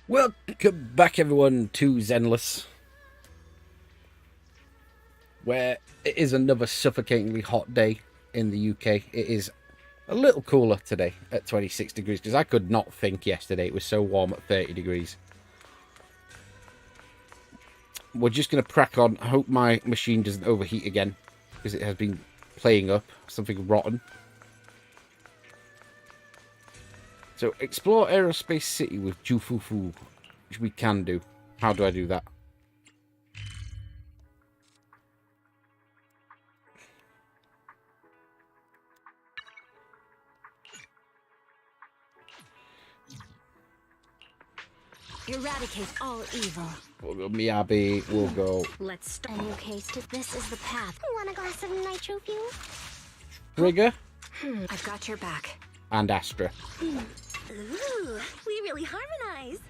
Welcome back, everyone, to Zenless, where it is another suffocatingly hot day in the UK. It is a little cooler today at 26 degrees, because I could not think yesterday it was so warm at 30 degrees. We're just going to crack on. I hope my machine doesn't overheat again, because it has been playing up something rotten. So, explore Aerospace City with Jufufu, which we can do. How do I do that? Eradicate all evil. We'll go Miyabi, we'll go... Let's start. In case this is the path. Want a glass of nitro fuel? Trigger. I've got your back. And Astra. Ooh, we really harmonize.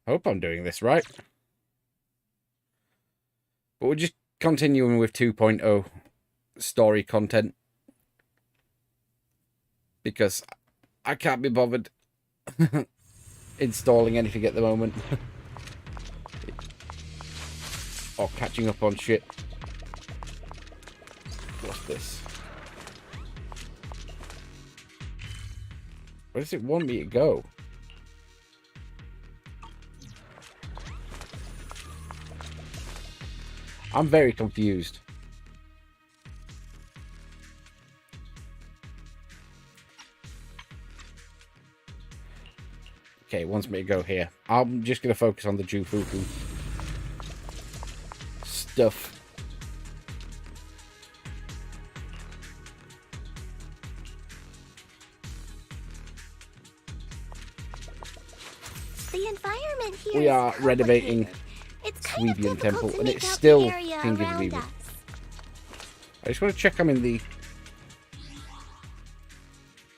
Hope I'm doing this right. But we're just continuing with 2.0 story content, because I can't be bothered installing anything at the moment. Or catching up on shit. What's this? Where does it want me to go? I'm very confused. Okay, it wants me to go here. I'm just going to focus on the Jufufu stuff. The environment here We are is renovating it's kind of Suibian temple, to and make it's out the still area King of around Evil. us. I just want to check I'm in the...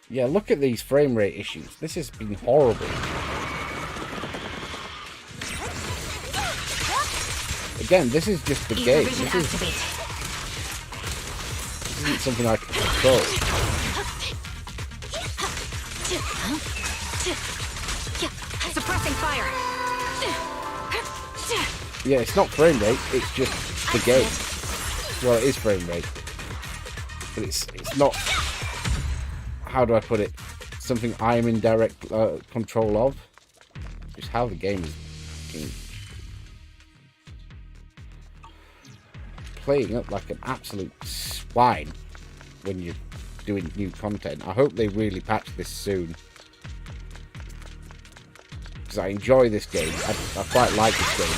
Yeah, look at these frame rate issues. This has been horrible. Again, this is just the game. This isn't something I can control. Suppressing fire. Yeah, it's not frame rate, it's just the game. Well, it is frame rate. But it's not... How do I put it? Something I'm in direct control of. Just how the game is playing up like an absolute swine when you're doing new content. I hope they really patch this soon, because I enjoy this game. I quite like this game.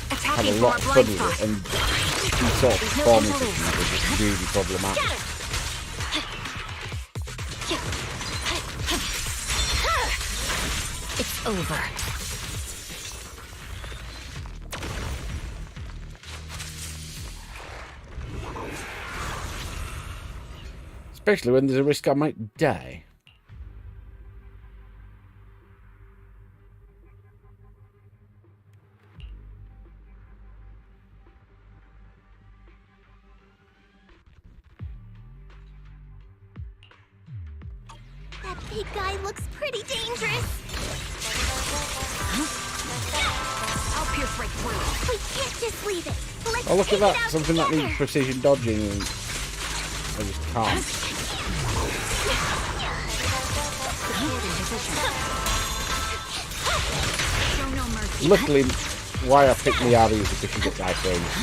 I have a lot of fun with it, and these sort of performance issues are just really problematic. It's over. Especially when there's a risk I might die. That big guy looks pretty dangerous. I'll pierce right through. We can't just leave it. Let's Oh, look at take it that. out Something that together. needs precision dodging, and I just can't. Show no mercy. Luckily, why I picked Miyabi is because she gets iframes.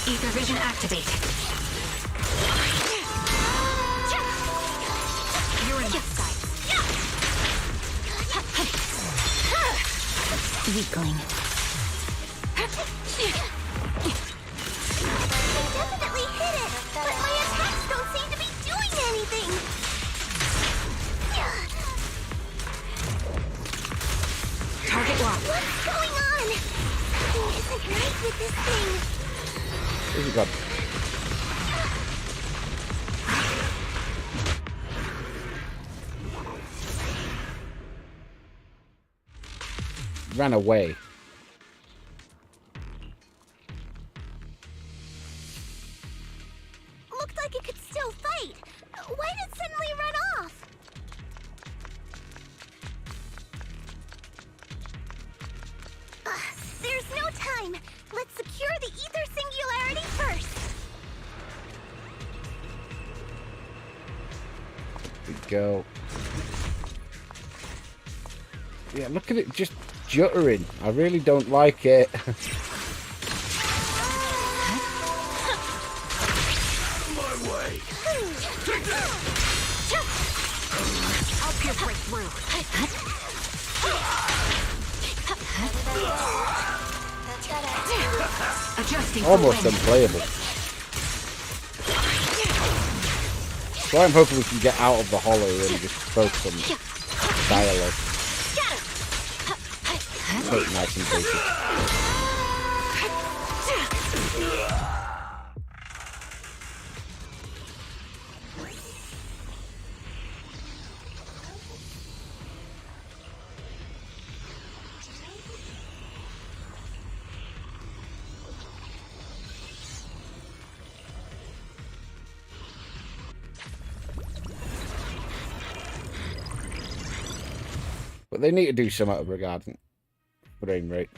Ether vision activate. You're in sight. Weakling. Definitely hit it, but my attacks don't seem to be doing anything. Target locked. What's going on? Something isn't right with this thing. Where's it gone? Ran away. Looked like it could still fight. Why did it suddenly run off? There's no time. Let's secure the ether singularity first. There we go. Yeah, look at it just juttering. I really don't like it. I'll pierce right through. Adjusting. Almost unplayable. So I'm hoping we can get out of the hollow and just focus on dialogue. Take it nice and basic. But they need to do something regarding frame rate.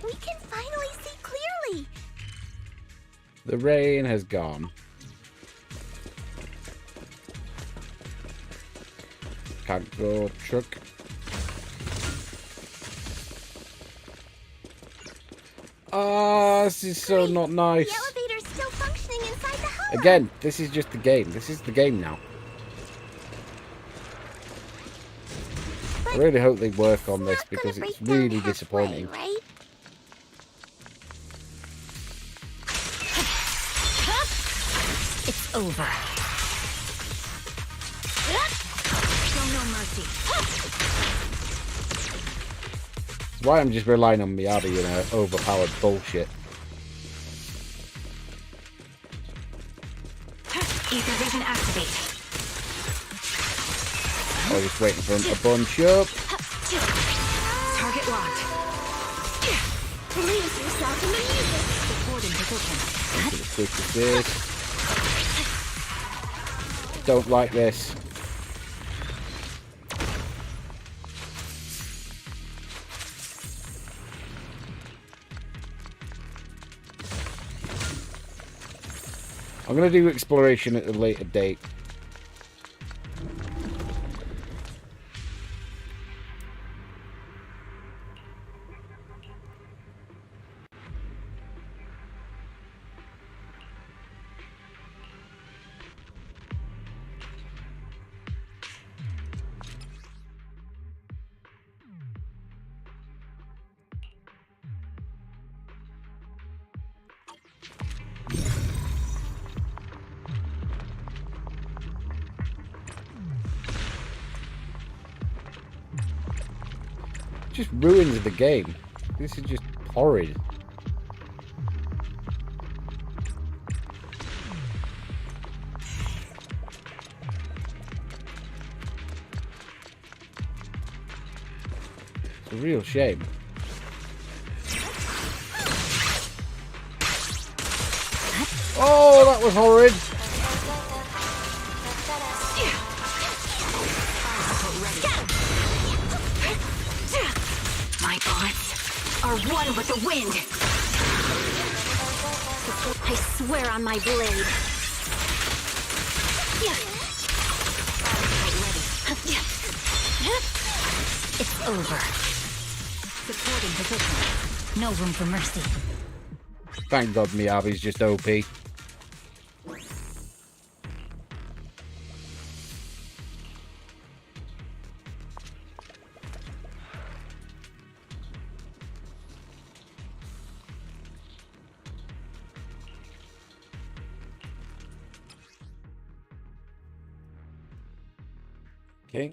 We can finally see clearly. The rain has gone. Can't go truck. Ah, this is so not nice. The elevator's still functioning inside the hollow. Again, this is just the game. This is the game now. I really hope they work on this because it's really disappointing. Right? It's over. Show no mercy. That's why I'm just relying on Miyabi, you know, overpowered bullshit. Ether vision activate. I was just waiting for him to bunch up. Target locked. Release yourself in the music. Support in position. Quick as this. Don't like this. I'm going to do exploration at a later date. Just ruins the game. This is just horrid. It's a real shame. Oh, that was horrid. My bullets are one with the wind. I swear on my blade. It's over. Supporting position. No room for mercy. Thank God Miyabi's just OP. Okay.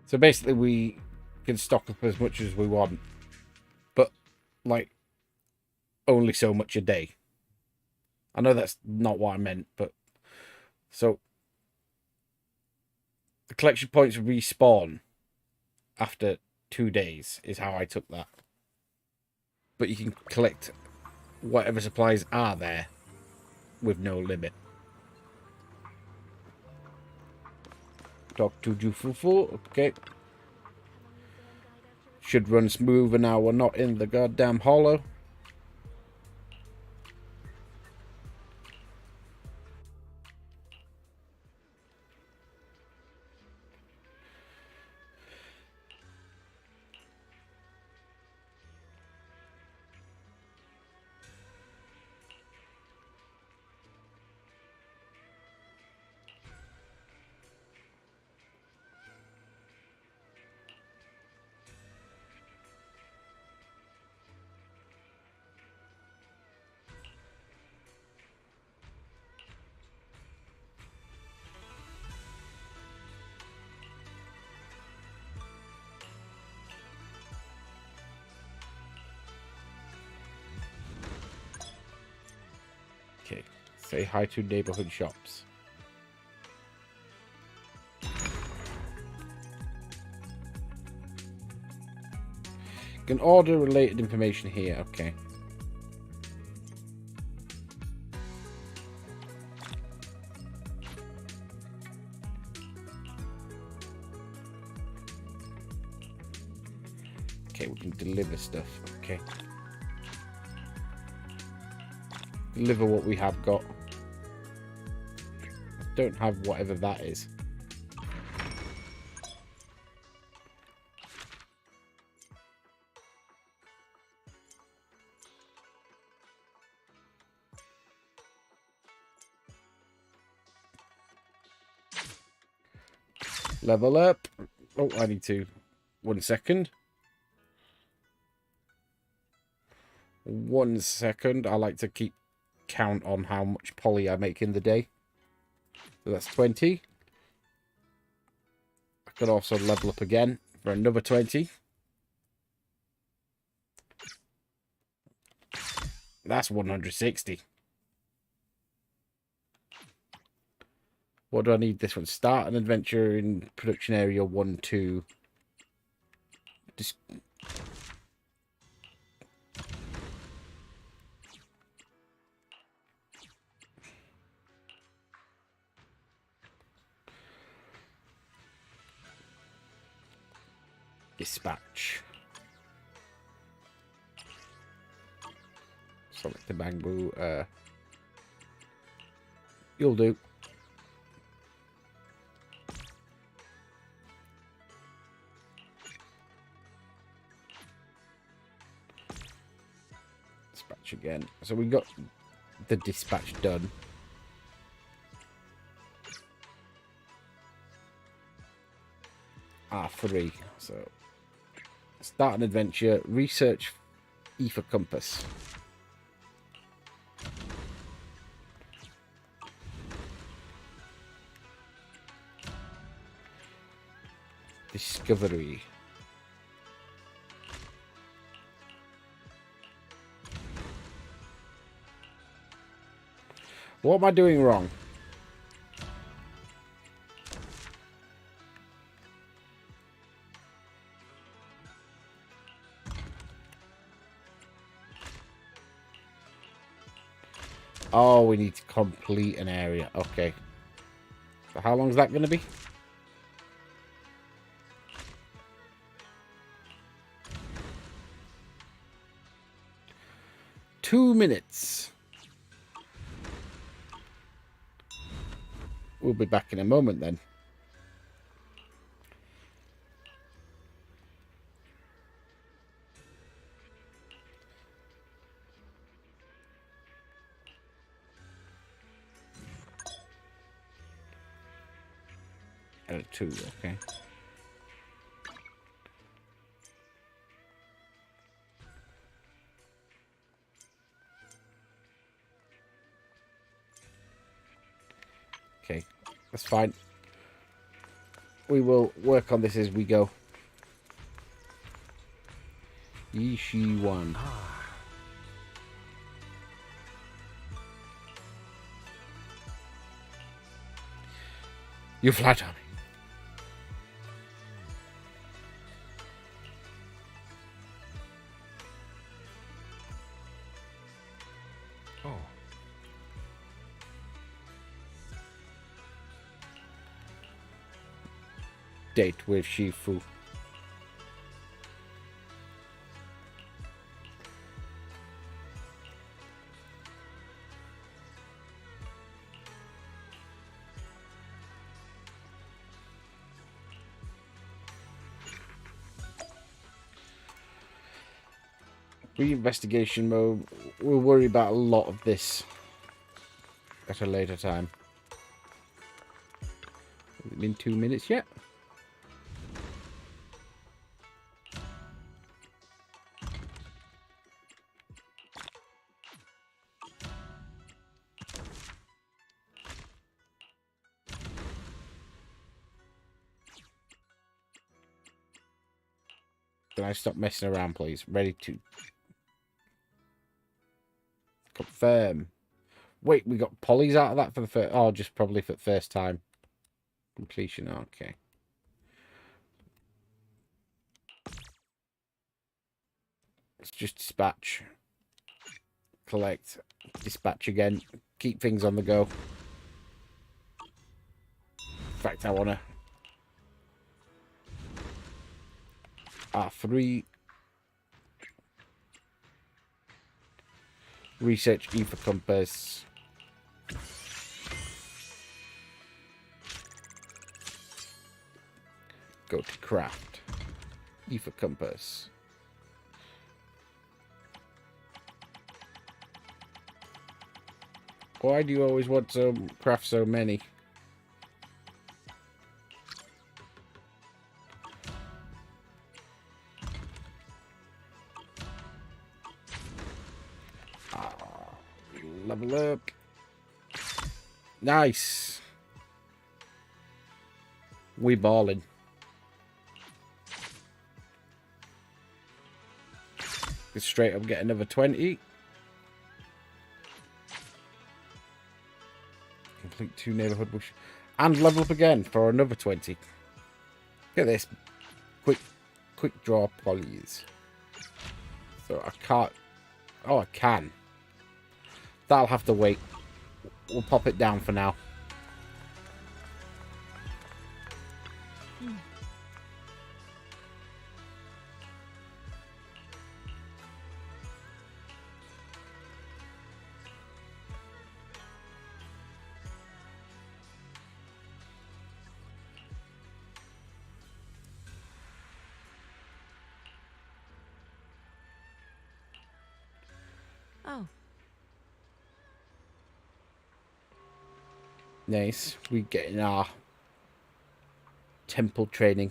So basically we can stock up as much as we want, but like only so much a day. I know that's not what I meant, but so the collection points respawn after 2 days is how I took that. But you can collect whatever supplies are there with no limit. Talk to Jufufu, okay. Should run smoother now we're not in the goddamn hollow. Okay, say hi to neighborhood shops. Can order related information here, okay. Okay, we can deliver stuff, okay. Deliver what we have got. Don't have whatever that is. Level up. Oh, I need to. 1 second. 1 second. I like to keep count on how much poly I make in the day. So that's 20. I could also level up again for another 20. That's 160. What do I need this one? Start an adventure in production area 1, 2. Dispatch. Select the bamboo. You'll do. Dispatch again. So we got the dispatch done. R3. So start an adventure. Research ether compass. Discovery. What am I doing wrong? Oh, we need to complete an area. Okay. So how long is that going to be? Two minutes. We'll be back in a moment then. Edit 2, okay. Okay, that's fine. We will work on this as we go. Yishi one. You flatter me. Oh. Date with Shifu. Reinvestigation mode. We'll worry about a lot of this at a later time. Has it been 2 minutes yet? Can I stop messing around, please? Ready to confirm. Wait, we got polys out of that for the first... Oh, just probably for the first time. Completion, okay. Let's just dispatch. Collect. Dispatch again. Keep things on the go. In fact, I want to... R3. Research ether compass. Go to craft. Ether compass. Why do you always want to craft so many? Level up. Nice. We balling. Go straight up, get another 20. Complete 2 neighborhood bush. And level up again for another 20. Look at this. Quick draw polys. So I can't... Oh, I can. That'll have to wait. We'll pop it down for now. Oh. Nice. We getting our temple training.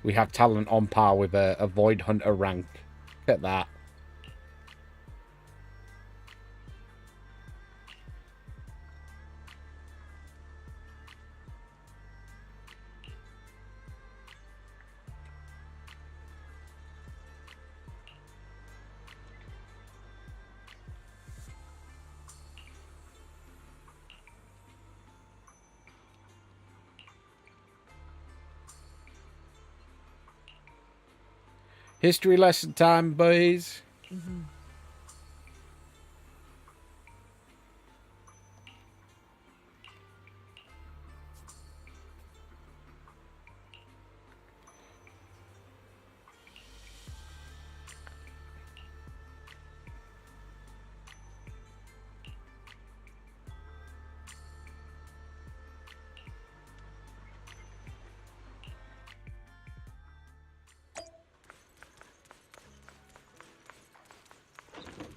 We have talent on par with a Void Hunter rank. Look at that. History lesson time, boys.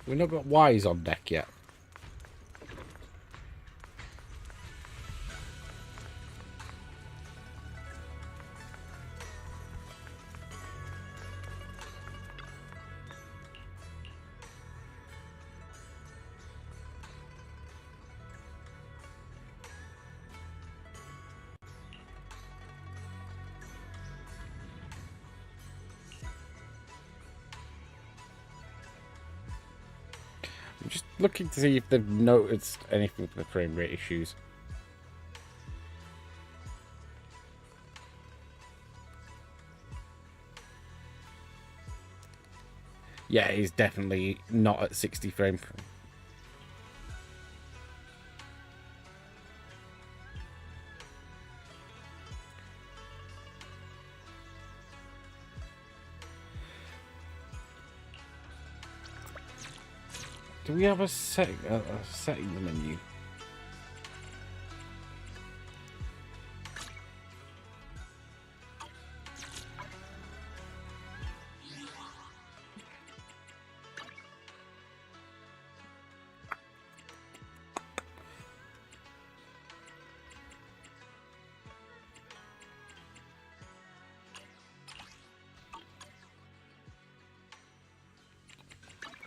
We've not got Y's on deck yet. I'm just looking to see if they've noticed anything with the frame rate issues. Yeah, he's definitely not at 60 frames. Do we have a setting the menu?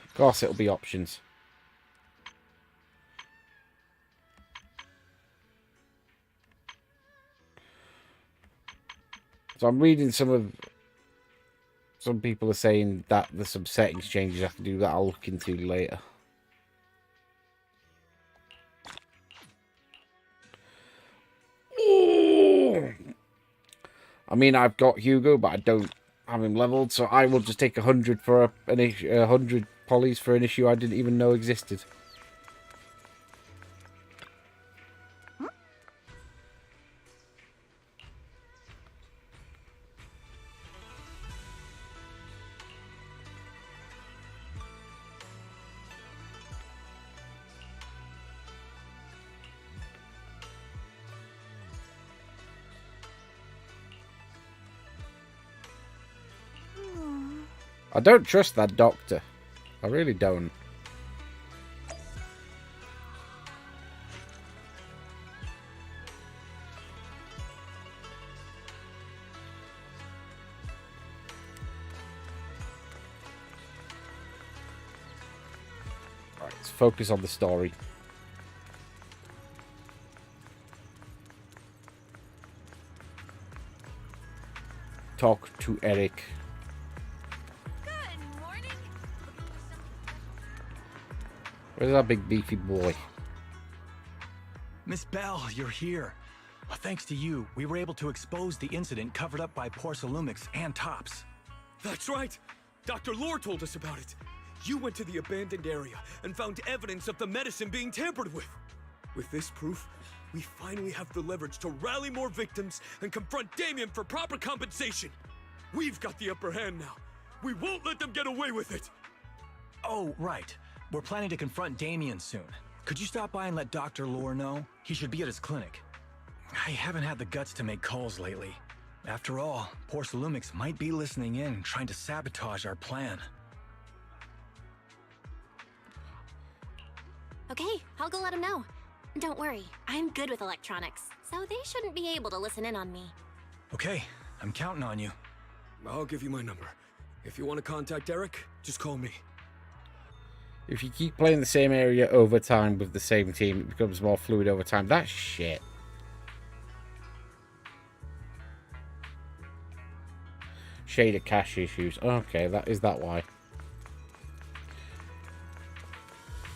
Of course, it'll be options. So I'm reading some people are saying that there's some settings changes I have to do that I'll look into later. I mean, I've got Hugo, but I don't have him leveled, so I will just take 100 for 100 polys for an issue I didn't even know existed. I don't trust that doctor. I really don't. Right, let's focus on the story. Talk to Eric. Where's that big beefy boy? Miss Bell, you're here. Thanks to you, we were able to expose the incident covered up by Porcelumix and Tops. That's right! Dr. Lore told us about it. You went to the abandoned area and found evidence of the medicine being tampered with. With this proof, we finally have the leverage to rally more victims and confront Damian for proper compensation. We've got the upper hand now. We won't let them get away with it. Oh, right. We're planning to confront Damian soon. Could you stop by and let Dr. Lore know? He should be at his clinic. I haven't had the guts to make calls lately. After all, Porcelumix might be listening in, trying to sabotage our plan. Okay, I'll go let him know. Don't worry, I'm good with electronics, so they shouldn't be able to listen in on me. Okay, I'm counting on you. I'll give you my number. If you want to contact Eric, just call me. If you keep playing the same area over time with the same team, it becomes more fluid over time. That's shit. Shader cache issues. Okay, is that why?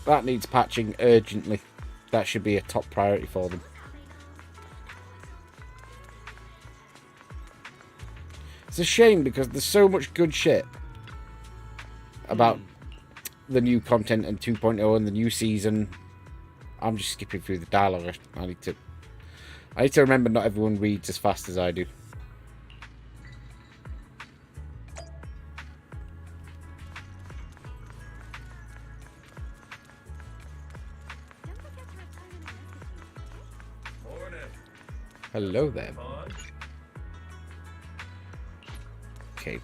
That needs patching urgently. That should be a top priority for them. It's a shame because there's so much good shit about the new content and 2.0 and the new season. I'm just skipping through the dialogue. I need to remember not everyone reads as fast as I do. Hello there. Okay.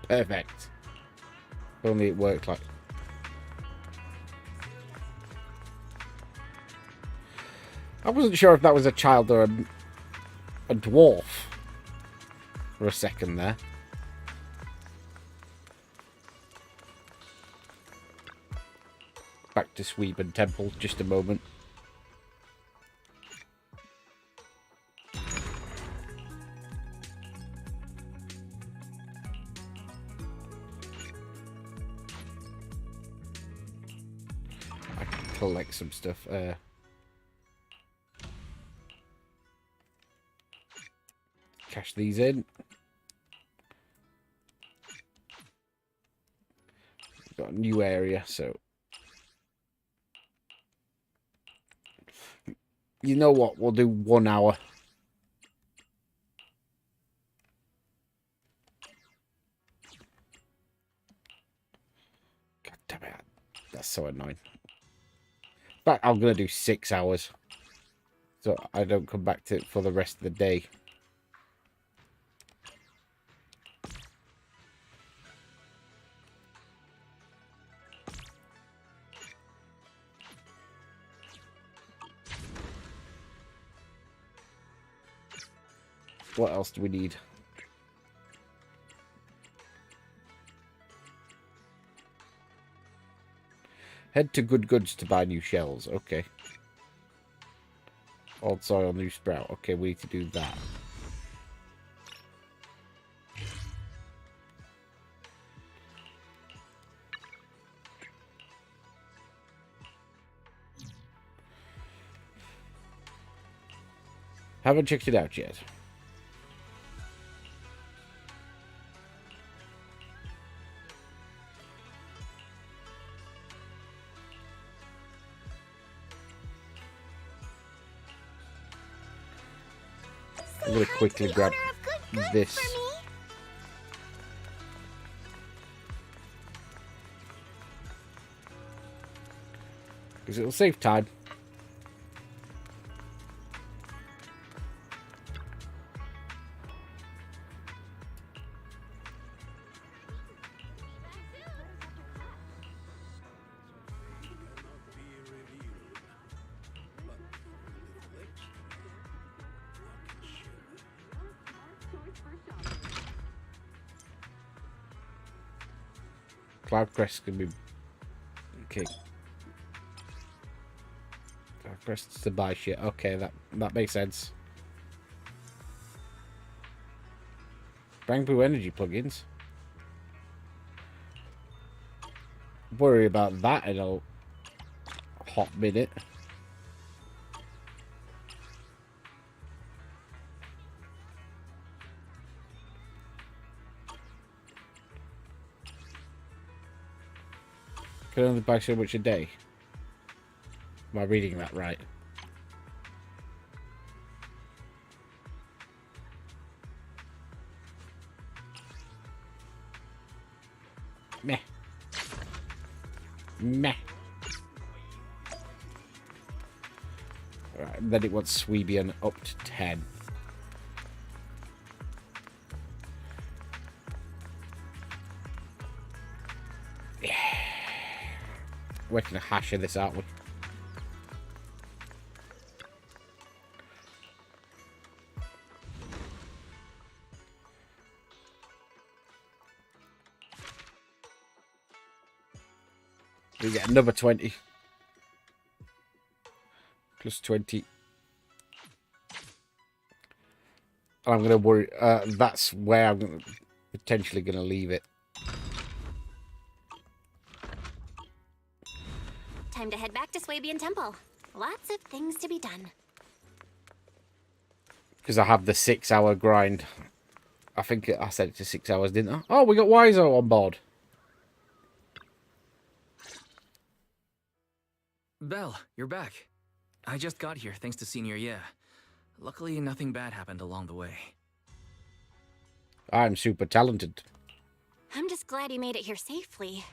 Perfect. If only it worked like... I wasn't sure if that was a child or a dwarf for a second there. Back to Suibian Temple, just a moment. I can collect some stuff. Cash these in. Got a new area, so... You know what? We'll do 1 hour. God damn it. That's so annoying. But I'm going to do 6 hours. So I don't come back to it for the rest of the day. What else do we need? Head to Good Goods to buy new shells. Okay. Old soil, new sprout. Okay, we need to do that. Haven't checked it out yet. I'm going to quickly grab this. Because it'll save time. Cloud Crest can be... Okay. Cloud Crest's to buy shit. Okay, that makes sense. Bamboo energy plugins. Worry about that in a hot minute. Can only buy so much a day. Am I reading that right? Meh. Meh. Right, then it wants Suibian up to 10. Yeah. We're gonna hash this, aren't we? We get another 20. Plus 20. And I'm going to worry. That's where I'm potentially going to leave it. Time to head back to Suibian Temple. Lots of things to be done. Because I have the 6 hour grind. I think I said it to 6 hours, didn't I? Oh, we got Wizo on board. Belle, you're back. I just got here thanks to Senior Ye. Luckily, nothing bad happened along the way. I'm super talented. I'm just glad you made it here safely.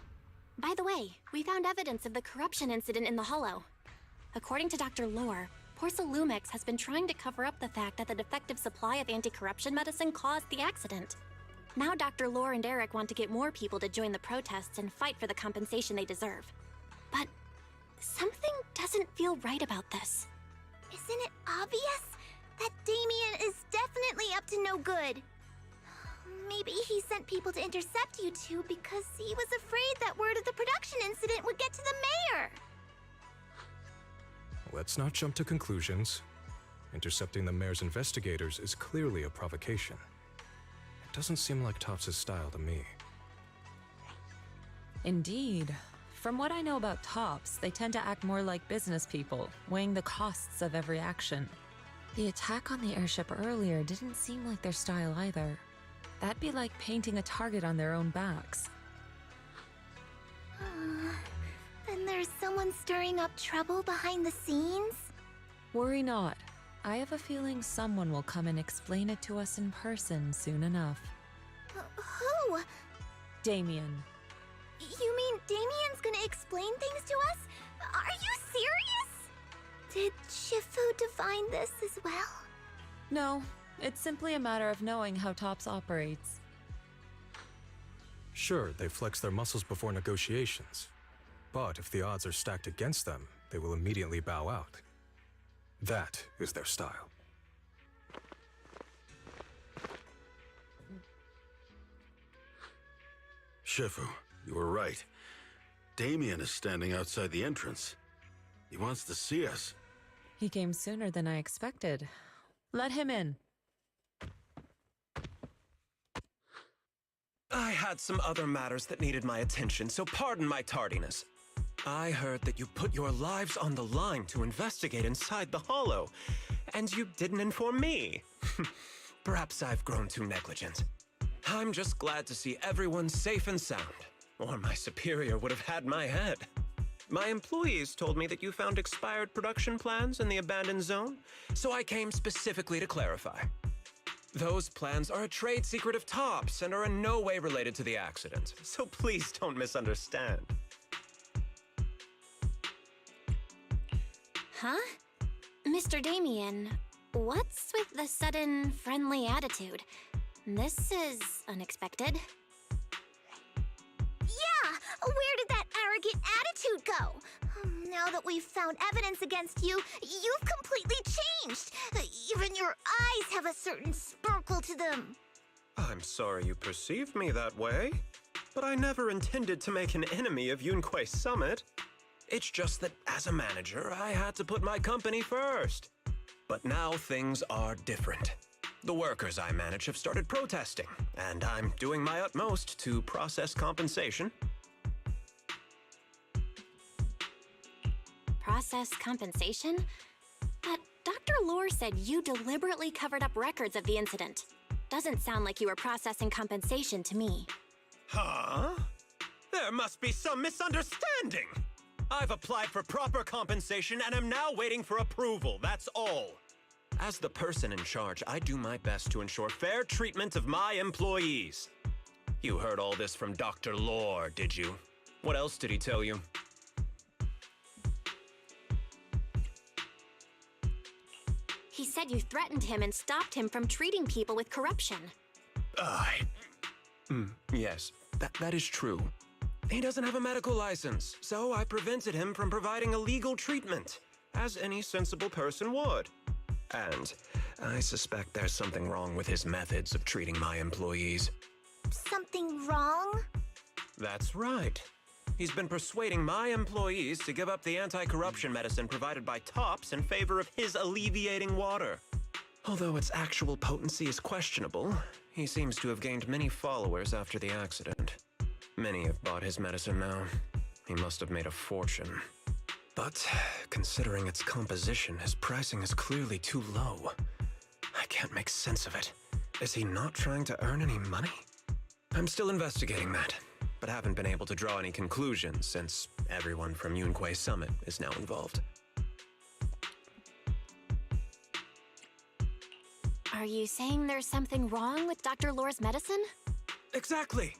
By the way, we found evidence of the corruption incident in the Hollow. According to Dr. Lore, Porcel Lumix has been trying to cover up the fact that the defective supply of anti-corruption medicine caused the accident. Now Dr. Lore and Eric want to get more people to join the protests and fight for the compensation they deserve. But something doesn't feel right about this. Isn't it obvious that Damian is definitely up to no good? Maybe he sent people to intercept you two because he was afraid that word of the production incident would get to the mayor. Let's not jump to conclusions. Intercepting the mayor's investigators is clearly a provocation. It doesn't seem like Topps' style to me. Indeed. From what I know about Topps, they tend to act more like business people, weighing the costs of every action. The attack on the airship earlier didn't seem like their style either. That'd be like painting a target on their own backs. Then there's someone stirring up trouble behind the scenes? Worry not. I have a feeling someone will come and explain it to us in person soon enough. Who? Damian. You mean Damian's gonna explain things to us? Are you serious? Did Shifu divine this as well? No, it's simply a matter of knowing how Topps operates. Sure, they flex their muscles before negotiations. But if the odds are stacked against them, they will immediately bow out. That is their style. Shifu, you were right. Damian is standing outside the entrance. He wants to see us. He came sooner than I expected. Let him in. I had some other matters that needed my attention, so pardon my tardiness. I heard that you put your lives on the line to investigate inside the Hollow, and you didn't inform me. Perhaps I've grown too negligent. I'm just glad to see everyone safe and sound, or my superior would have had my head. My employees told me that you found expired production plans in the abandoned zone, so I came specifically to clarify. Those plans are a trade secret of Topps and are in no way related to the accident, so please don't misunderstand. Huh? Mr. Damian, what's with the sudden friendly attitude? This is unexpected. Yeah! Where did that arrogant attitude go? Now that we've found evidence against you, you've completely changed. Even your eyes have a certain sparkle to them. I'm sorry you perceived me that way, but I never intended to make an enemy of Yunkui Summit. It's just that as a manager, I had to put my company first. But now things are different. The workers I manage have started protesting, and I'm doing my utmost to process compensation. Process compensation? But Dr. Lore said you deliberately covered up records of the incident. Doesn't sound like you were processing compensation to me. Huh? There must be some misunderstanding. I've applied for proper compensation and am now waiting for approval, that's all. As the person in charge, I do my best to ensure fair treatment of my employees. You heard all this from Dr. Lore, did you? What else did he tell you? He said you threatened him and stopped him from treating people with corruption. Yes, that is true. He doesn't have a medical license, so I prevented him from providing a legal treatment, as any sensible person would. And I suspect there's something wrong with his methods of treating my employees. Something wrong? That's right. He's been persuading my employees to give up the anti-corruption medicine provided by Topps in favor of his alleviating water. Although its actual potency is questionable, he seems to have gained many followers after the accident. Many have bought his medicine now. He must have made a fortune. But considering its composition, his pricing is clearly too low. I can't make sense of it. Is he not trying to earn any money? I'm still investigating that, but haven't been able to draw any conclusions since everyone from Yunkui Summit is now involved. Are you saying there's something wrong with Dr. Lore's medicine? Exactly!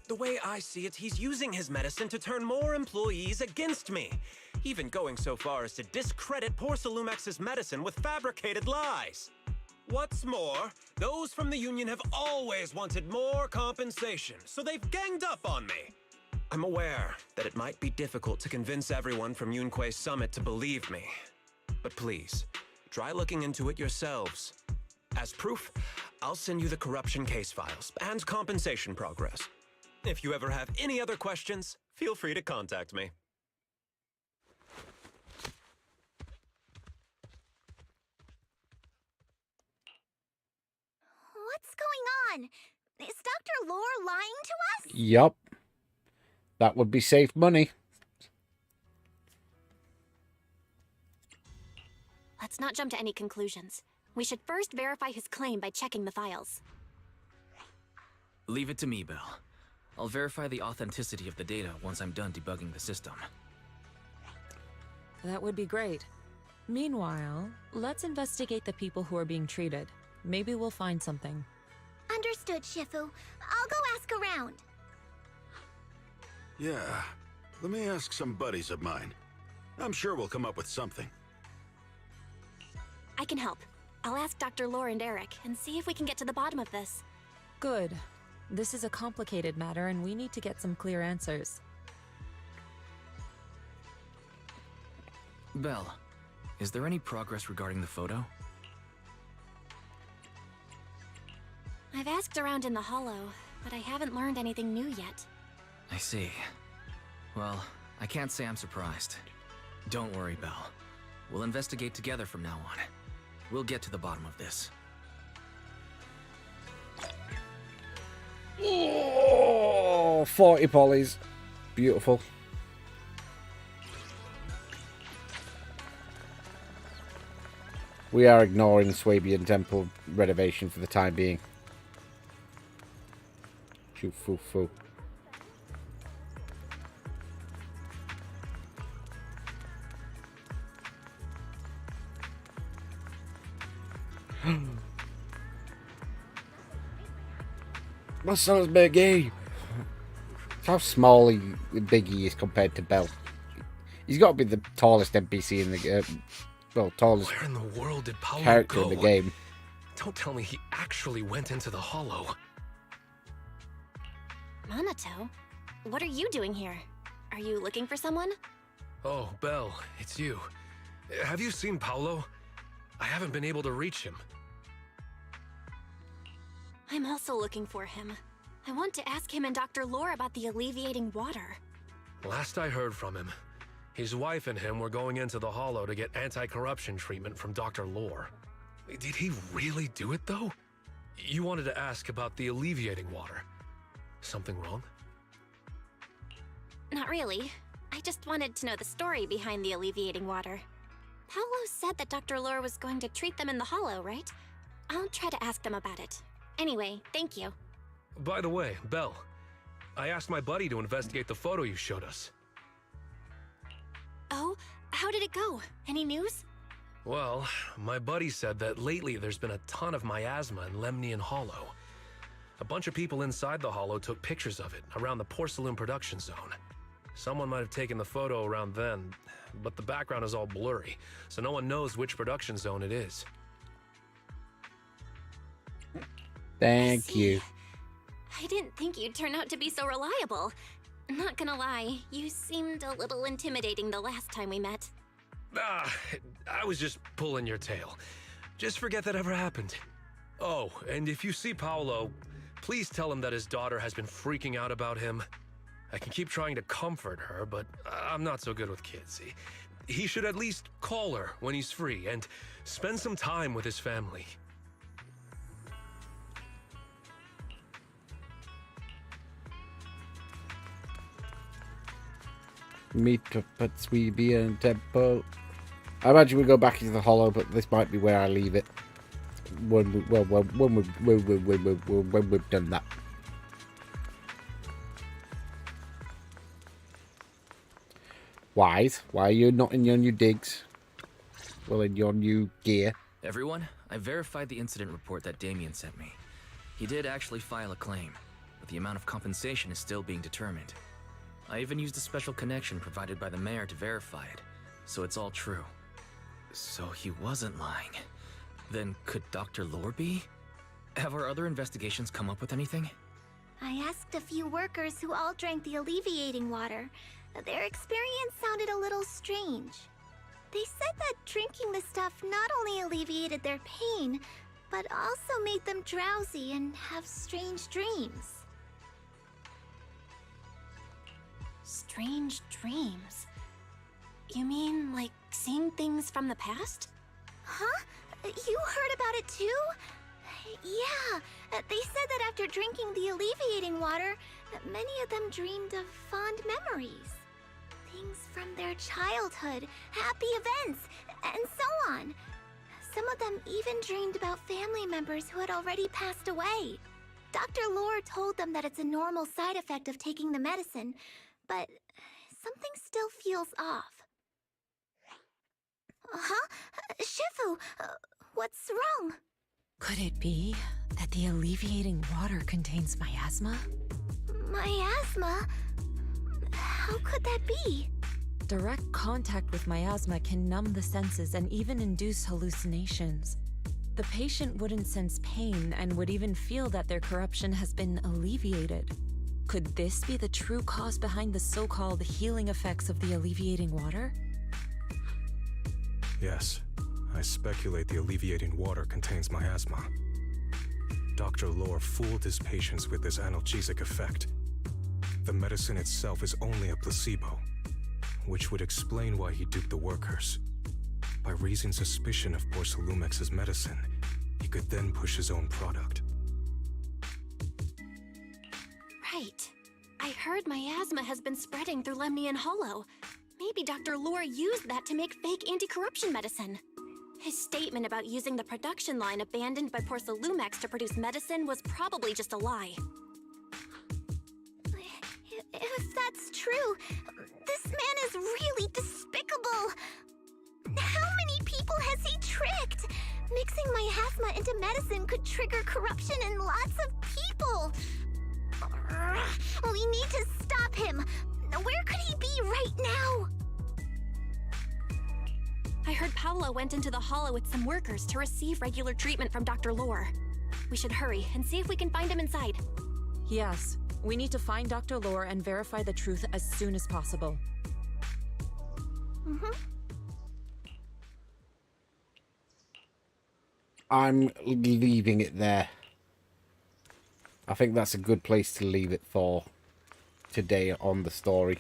The way I see it, he's using his medicine to turn more employees against me, even going so far as to discredit Porcelumex's medicine with fabricated lies. What's more, those from the Union have always wanted more compensation, so they've ganged up on me. I'm aware that it might be difficult to convince everyone from Yunkui Summit to believe me. But please, try looking into it yourselves. As proof, I'll send you the corruption case files and compensation progress. If you ever have any other questions, feel free to contact me. What's going on? Is Dr. Lore lying to us? Yup. That would be safe money. Let's not jump to any conclusions. We should first verify his claim by checking the files. Leave it to me, Belle. I'll verify the authenticity of the data once I'm done debugging the system. That would be great. Meanwhile, let's investigate the people who are being treated. Maybe we'll find something. Understood, Shifu. I'll go ask around. Yeah, let me ask some buddies of mine. I'm sure we'll come up with something. I can help. I'll ask Dr. Lore and Eric and see if we can get to the bottom of this. Good. This is a complicated matter and we need to get some clear answers. Belle, is there any progress regarding the photo? I've asked around in the Hollow, but I haven't learned anything new yet. I see. Well, I can't say I'm surprised. Don't worry, Belle. We'll investigate together from now on. We'll get to the bottom of this. Oh, 40 polys. Beautiful. We are ignoring Suibian temple renovation for the time being. Shoo foo foo. My son's big. How small big he is compared to Belle. He's got to be the tallest NPC in the well, tallest Where in the world did Paolo character go? in the game. Don't tell me he actually went into the Hollow. Minato? What are you doing here? Are you looking for someone? Oh, Belle, it's you. Have you seen Paolo? I haven't been able to reach him. I'm also looking for him. I want to ask him and Dr. Lore about the alleviating water. Last I heard from him, his wife and him were going into the Hollow to get anti-corruption treatment from Dr. Lore. Did he really do it, though? You wanted to ask about the alleviating water. Something wrong? Not really. I just wanted to know the story behind the alleviating water. Paolo said that Dr. Lore was going to treat them in the Hollow, right? I'll try to ask them about it. Anyway, thank you. By the way, Belle, I asked my buddy to investigate the photo you showed us. Oh, how did it go? Any news? Well, my buddy said that lately there's been a ton of miasma in Lemnian Hollow. A bunch of people inside the Hollow took pictures of it around the porcelain production zone. Someone might have taken the photo around then, but the background is all blurry, so no one knows which production zone it is. Thank you. I didn't think you'd turn out to be so reliable. Not gonna lie, you seemed a little intimidating the last time we met. Ah, I was just pulling your tail. Just forget that ever happened. Oh, and if you see Paolo, please tell him that his daughter has been freaking out about him. I can keep trying to comfort her, but I'm not so good with kids. He should at least call her when he's free and spend some time with his family. Meet up at Suibian temple. I imagine we go back into the Hollow, but this might be where I leave it. When we've done that. Wise, why are you not in your new digs? Well, in your new gear. Everyone, I verified the incident report that Damian sent me. He did actually file a claim, but the amount of compensation is still being determined. I even used a special connection provided by the mayor to verify it, so it's all true. So he wasn't lying. Then could Dr. Lore be? Have our other investigations come up with anything? I asked a few workers who all drank the alleviating water. Their experience sounded a little strange. They said that drinking the stuff not only alleviated their pain, but also made them drowsy and have strange dreams. Strange dreams? You mean, like, seeing things from the past? Huh? You heard about it too? Yeah, they said that after drinking the alleviating water, many of them dreamed of fond memories. Things from their childhood, happy events, and so on. Some of them even dreamed about family members who had already passed away. Dr. Lore told them that it's a normal side effect of taking the medicine, but something still feels off. Huh? Shifu, what's wrong? Could it be that the alleviating water contains miasma? Miasma? How could that be? Direct contact with miasma can numb the senses and even induce hallucinations. The patient wouldn't sense pain and would even feel that their corruption has been alleviated. Could this be the true cause behind the so-called healing effects of the alleviating water? Yes, I speculate the alleviating water contains miasma. Dr. Lore fooled his patients with this analgesic effect. The medicine itself is only a placebo, which would explain why he duped the workers. By raising suspicion of Porcelumex's medicine, he could then push his own product. Right. I heard miasma has been spreading through Lemnian Hollow. Maybe Dr. Lore used that to make fake anti-corruption medicine. His statement about using the production line abandoned by Porcelumex to produce medicine was probably just a lie. If that's true, this man is really despicable. How many people has he tricked? Mixing miasma into medicine could trigger corruption in lots of people. We need to stop him. Where could he be right now? I heard Paolo went into the hollow with some workers to receive regular treatment from Dr. Lore. We should hurry and see if we can find him inside. Yes, we need to find Dr. Lore and verify the truth as soon as possible. I'm leaving it there. I think that's a good place to leave it for today on the story.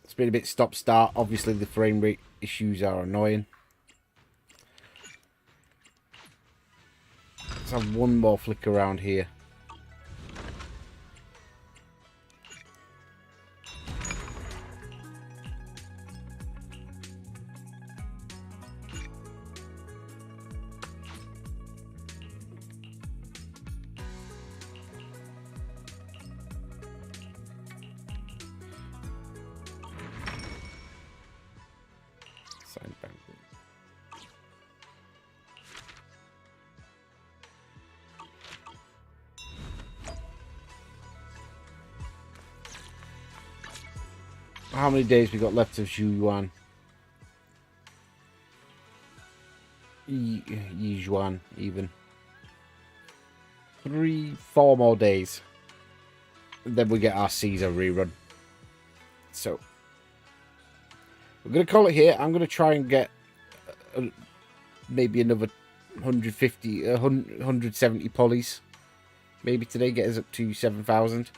It's been a bit stop-start. Obviously, the frame rate issues are annoying. Let's have one more flick around here. How many days we got left of Yuan? Yuan, even. 3-4 more days. And then we get our Caesar rerun. So, we're going to call it here. I'm going to try and get maybe another 150, 170 polys. Maybe today get us up to 7,000.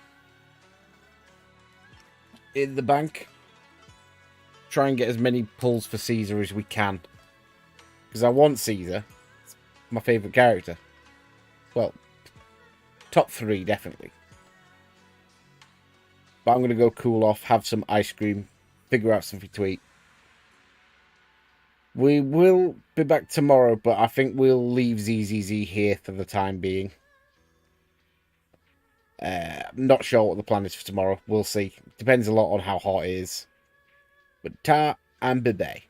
In the bank. Try and get as many pulls for Caesar as we can. Because I want Caesar. It's my favourite character. Well, top 3, definitely. But I'm going to go cool off, have some ice cream, figure out something to eat. We will be back tomorrow, but I think we'll leave ZZZ here for the time being. I'm not sure what the plan is for tomorrow. We'll see. Depends a lot on how hot it is. But ta and bye-bye.